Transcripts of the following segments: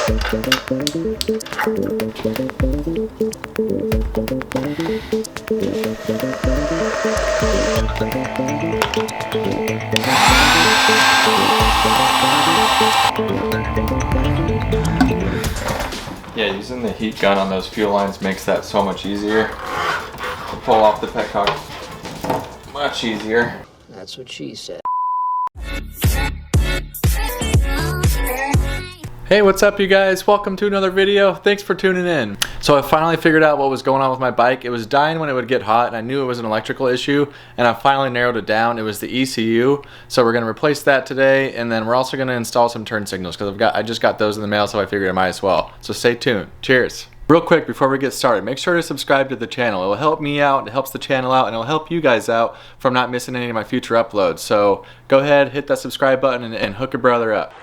Yeah, using the heat gun on those fuel lines makes that so much easier to pull off the petcock. Much easier. That's what she said. Hey, what's up you guys? Welcome to another video. Thanks for tuning in. So I finally figured out what was going on with my bike. It was dying when it would get hot and I knew it was an electrical issue, and I finally narrowed it down. It was the ECU. So we're gonna replace that today, and then we're also gonna install some turn signals because I just got those in the mail, so I figured I might as well. So stay tuned. Cheers. Real quick before we get started, make sure to subscribe to the channel. It will help me out, it helps the channel out, and it will help you guys out from not missing any of my future uploads. So go ahead, hit that subscribe button and hook a brother up.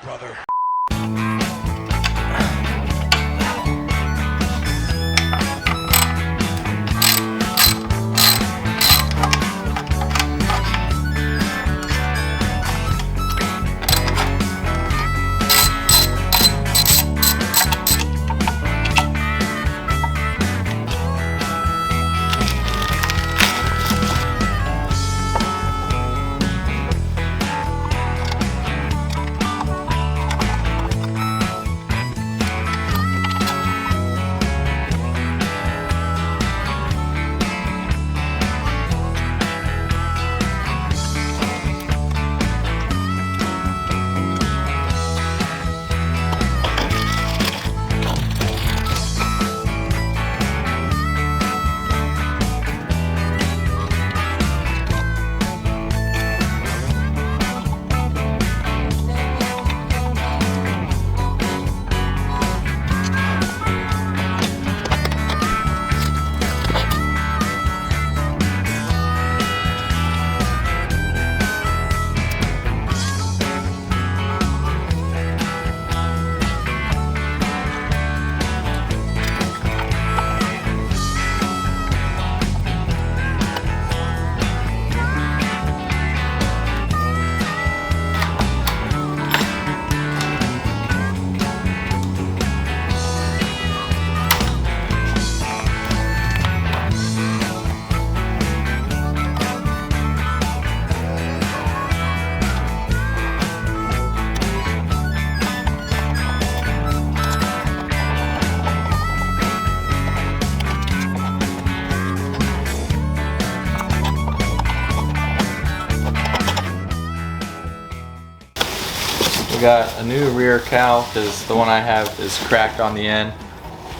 We got a new rear cowl because the one I have is cracked on the end,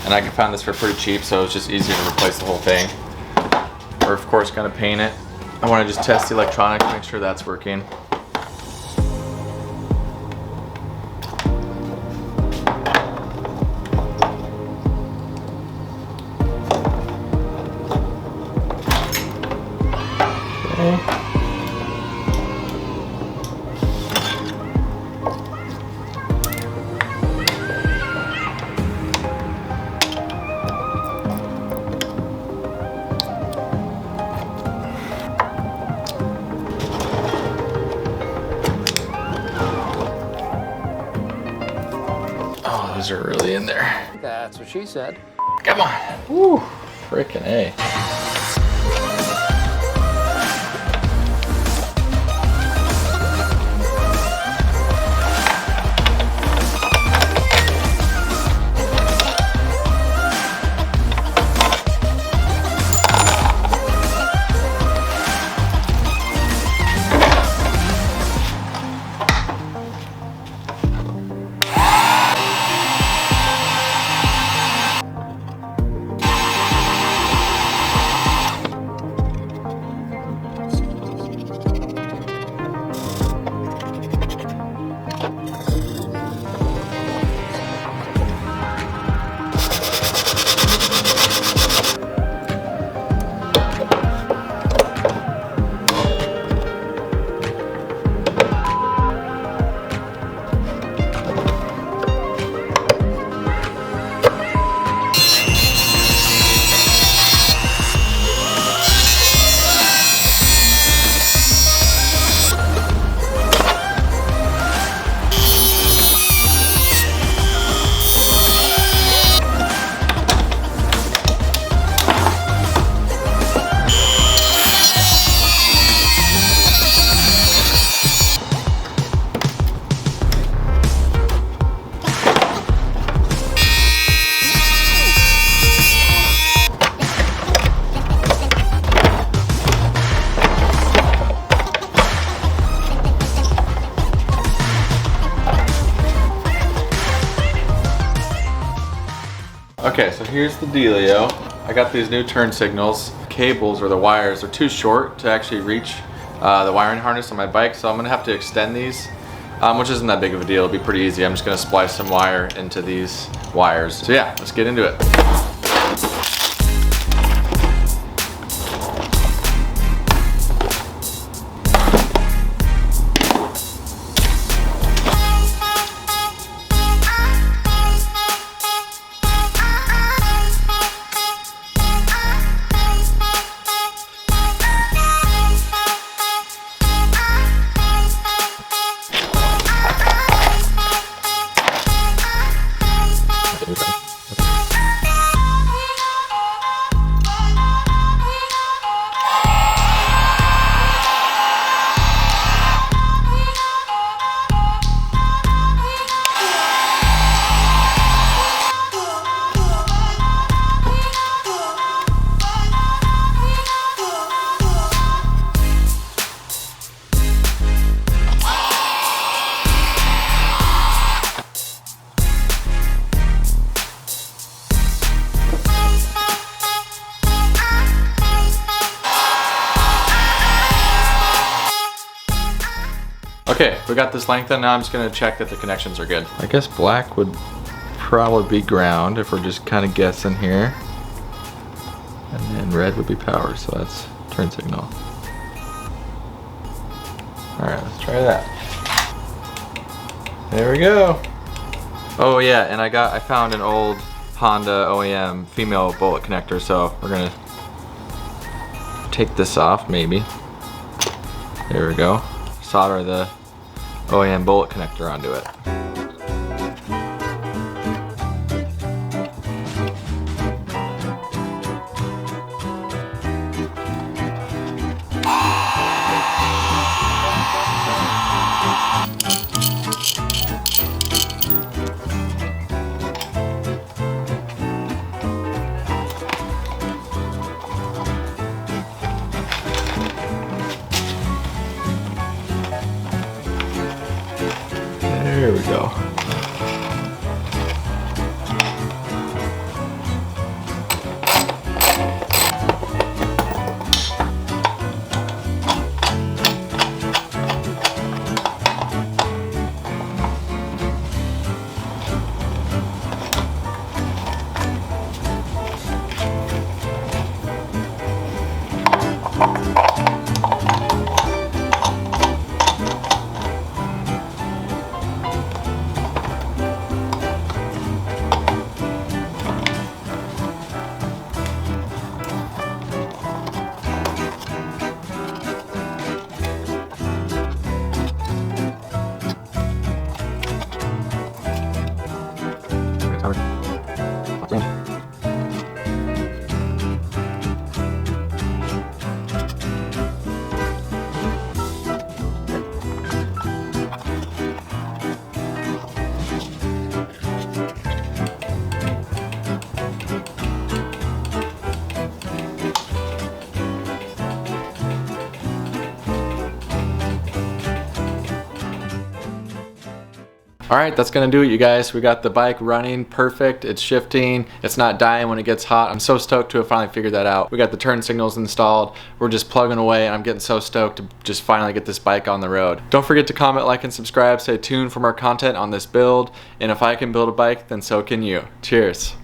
and I can find this for pretty cheap, so it's just easier to replace the whole thing. We're of course gonna paint it. I want to just test the electronics, make sure that's working. Okay. Those are really in there. That's what she said. Come on. Woo, frickin' A. Okay, so here's the dealio. I got these new turn signals. Cables or the wires are too short to actually reach the wiring harness on my bike, so I'm gonna have to extend these, which isn't that big of a deal. It'll be pretty easy. I'm just gonna splice some wire into these wires. So yeah, let's get into it. Okay, we got this lengthened. Now I'm just gonna check that the connections are good. I guess black would probably be ground if we're just kind of guessing here. And then red would be power, so that's turn signal. All right, let's try that. There we go. Oh yeah, and I found an old Honda OEM female bullet connector, so we're gonna take this off maybe. There we go. Solder the OEM bullet connector onto it. There we go. Alright, that's gonna do it, you guys. We got the bike running perfect. It's shifting. It's not dying when it gets hot. I'm so stoked to have finally figured that out. We got the turn signals installed. We're just plugging away, and I'm getting so stoked to just finally get this bike on the road. Don't forget to comment, like, and subscribe. Stay tuned for more content on this build. And if I can build a bike, then so can you. Cheers.